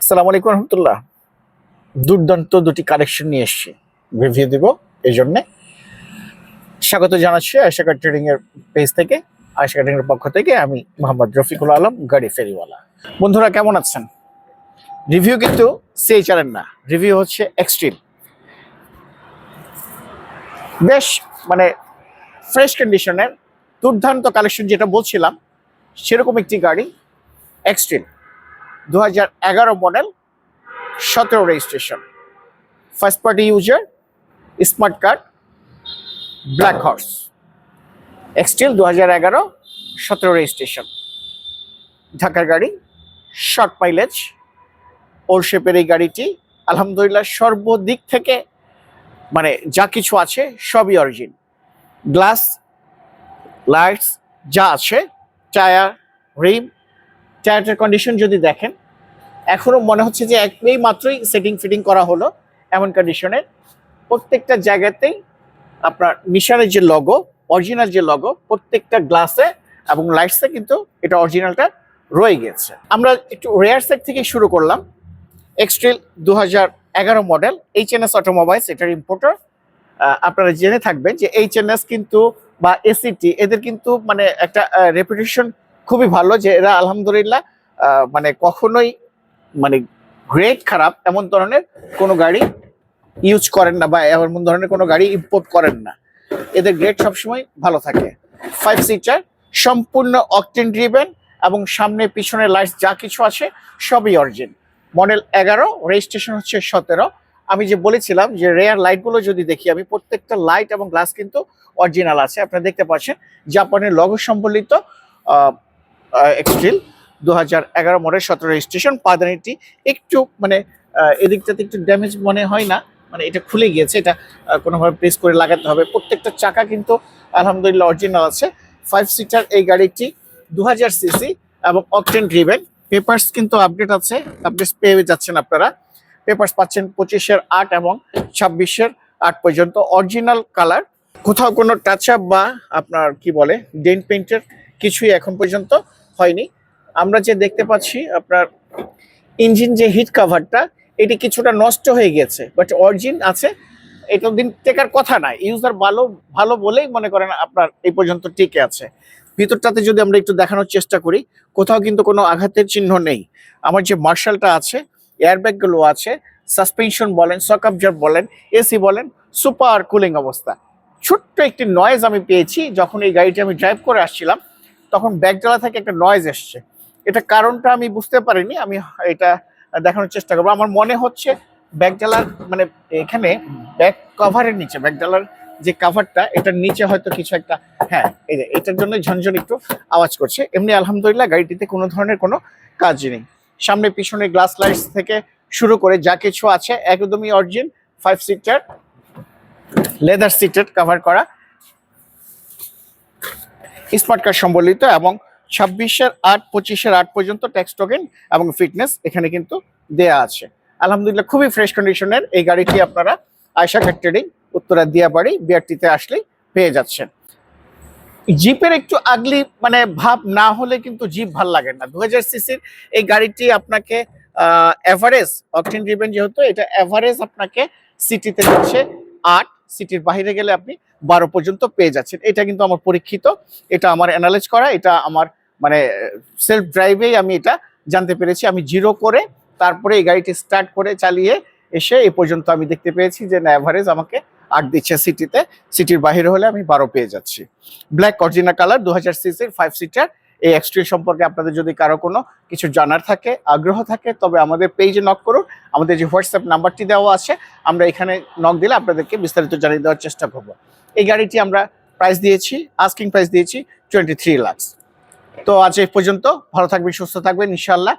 আসসালামু আলাইকুম রহমতুল্লাহ। দুর্দান্ত দুটি কালেকশন নিয়ে এসেছি, রিভিউ দিব। এই জন্যে স্বাগত জানাচ্ছি আয়েশা ট্রেডিং এর পেজ থেকে। আয়েশা ট্রেডিং এর পক্ষ থেকে আমি মোহাম্মদ রফিকুল আলম, গাড়ি ফেরিওয়ালা। বন্ধুরা কেমন আছেন? রিভিউ কিন্তু সিএইচআর না, রিভিউ হচ্ছে এক্সট্রিম। বেশ ফ্রেশ কন্ডিশনের দুর্দান্ত কালেকশন, যেটা বলছিলাম সেরকম একটি গাড়ি extreme 2011 model, 17 registration, first party user, smart card, black horse, এক্সটিল 2011, 17 রেজিস্ট্রেশন, ঢাকার গাড়ি, শর্ট মাইলেজ, ওর শেপের এই গাড়িটি আলহামদুলিল্লাহ সর্বদিক থেকে যা কিছু আছে সবই অরিজিন। গ্লাস, লাইটস যা আছে, টায়ার, রিম, টায়ারের কন্ডিশন যদি দেখেন এখনো মনে হচ্ছে যে একই মাত্রই সেটিং ফিটিং করা হলো, এমন কন্ডিশনের। প্রত্যেকটা জায়গাতেই আপনার নিশানের যে লগো, অরিজিনাল যে লগো, প্রত্যেকটা গ্লাসে এবং লাইটসে কিন্তু এটা অরিজিনালটা রয়ে গেছে। আমরা একটু রেয়ার সাইড থেকে শুরু করলাম। এক্সট্রিল 2011 মডেল, এইচএনএস অটোমোবাইলস এটার ইম্পোর্টার। আপনারা জেনে থাকবেন যে এইচএনএস কিন্তু বা এসিটি এদের কিন্তু একটা রেপুটেশন খুবই ভালো, যে এরা আলহামদুলিল্লাহ কখনোই গ্রেড খারাপ এমন ধরনের কোনো গাড়ি ইউজ করেন না, বা এমন ধরনের কোনো গাড়ি ইম্পোর্ট করেন না। এদের গ্রেড সবসময় ভালো থাকে। 5 সিটার, সম্পূর্ণ অকটেন ড্রিভেন, এবং সামনে পিছনে লাইটস যা কিছু আছে সবই অরিজিন। মডেল 11, রেজিস্ট্রেশন হচ্ছে 17। আমি যে বলেছিলাম যে রেয়ার লাইটগুলো যদি দেখি আমি, প্রত্যেকটা লাইট এবং গ্লাস কিন্তু অরিজিনাল আছে। আপনারা দেখতে পাচ্ছেন জাপানের লগো সম্বলিত এক্সট্রিল 2011 মডেল, 17 রেজিস্ট্রেশন। পাদানিটি একটু এদিকটাতে একটু ড্যামেজ মনে হয় না, এটা খুলে গিয়েছে, এটা কোনোভাবে প্রেস করে লাগাতে হবে। প্রত্যেকটা চাকা কিন্তু আলহামদুলিল্লাহ অরিজিনাল আছে। 5 সিটার এই গাড়িটি 2000 সিসি এবং অকটেন ড্রিভেন। পেপারস কিন্তু আপডেট আছে, আপডেট পেয়ে যাচ্ছেন আপনারা। পেপারস পাচ্ছেন 25-এর 8 এবং 26-এর 8 পর্যন্ত, অরিজিনাল কালার। কোথাও কোনো টাচ আপ বা আপনার কি বলে ডেন্ট পেইন্টের কিছুই এখন পর্যন্ত হয়নি। আমরা যে দেখতে পাচ্ছি আপনার ইঞ্জিন যে হিট কাভারটা, এটি কিছুটা নষ্ট হয়ে গেছে, বাট অরিজিন আছে। এটা দিন টেকার কথা না, ইউজার ভালো ভালো বলেই মনে করেন আপনার এই পর্যন্ত টিকে আছে। ভিতরটাতে যদি আমরা একটু দেখানোর চেষ্টা করি, কোথাও কিন্তু কোনো আঘাতের চিহ্ন নেই। আমার যে মার্শালটা আছে, এয়ারব্যাগগুলো আছে, সাসপেনশন বলেন, শক অবজার্ভ বলেন, এসি বলেন, সুপার কুলিং অবস্থা। ছোট্ট একটি নয়েজ আমি পেয়েছি যখন এই গাড়িটি আমি ড্রাইভ করে আসছিলাম, তখন ব্যাকডালা থেকে একটা নয়েজ এসছে। এটা কারণটা আমি বুঝতে পারিনি, আমি এটা দেখানোর চেষ্টা করবো। আমার মনে হচ্ছে ব্যাকডালার এখানে ব্যাক কভারের নিচে, ব্যাকডালার যে কাভারটা এটার নিচে হয়তো কিছু একটা, হ্যাঁ এই যে এটার জন্য ঝনঝন একটু আওয়াজ করছে। এমনি আলহামদুলিল্লাহ গাড়িটিতে কোনো ধরনের কোনো কাজ নেই। সামনে পিছনে গ্লাস লাইটস থেকে শুরু করে যা কিছু আছে একদমই origin. 5 seater leather seated cover করা, স্মার্ট কার্ড সম্বলিত, এবং 26-এর 8, 25-এর 8 পর্যন্ত ট্যাক্স টোকেন এবং ফিটনেস এখানে কিন্তু দেয়া আছে। আলহামদুলিল্লাহ খুবই ফ্রেশ কন্ডিশনের এই গাড়িটি আপনারা আয়েশা ট্রেডিং, উত্তরা দিয়াবাড়ি, বিআরটিতে আসলেই পেয়ে যাচ্ছেন। জিপের একটু আগলি ভাব না হলে কিন্তু জিপ ভাল লাগে না। 2000 সিসির এই গাড়িটি আপনাকে এভারেজ অকটেন ড্রিভেন, যেহেতু এটা এভারেজ আপনাকে সিটিতে দিচ্ছে 8, সিটির বাইরে গেলে আপনি 12 পর্যন্ত পেয়ে যাচ্ছেন। এটা কিন্তু আমার পরীক্ষিত, এটা আমার অ্যানালাইজ করা, এটা আমার সেলফ ড্রাইভেই আমি এটা জানতে পেরেছি। আমি জিরো করে তারপরে এই গাড়িটি স্টার্ট করে চালিয়ে এসে এই পর্যন্ত আমি দেখতে পেয়েছি যে না, এভারেজ আমাকে 8 দিচ্ছে সিটিতে, সিটির বাইরে হলে আমি 12 পেয়ে যাচ্ছি। ব্ল্যাক অরিজিনাল কালার, 2000 সিসির 5 সিটার এই এক্সট্রিল সম্পর্কে আপনাদের যদি কারো কোনো কিছু জানার থাকে, আগ্রহ থাকে, তবে আমাদের পেজে নক করুন। আমাদের যে হোয়াটসঅ্যাপ নাম্বারটি দেওয়া আছে, আমরা এখানে নক দিলে আপনাদেরকে বিস্তারিত জানিয়ে দেওয়ার চেষ্টা করব। এই গাড়িটি আমরা প্রাইস দিয়েছি, আস্কিং প্রাইস দিয়েছি 23 লাখ। তো আজ এই পর্যন্ত, ভালো থাকবেন, সুস্থ থাকবেন ইনশাআল্লাহ।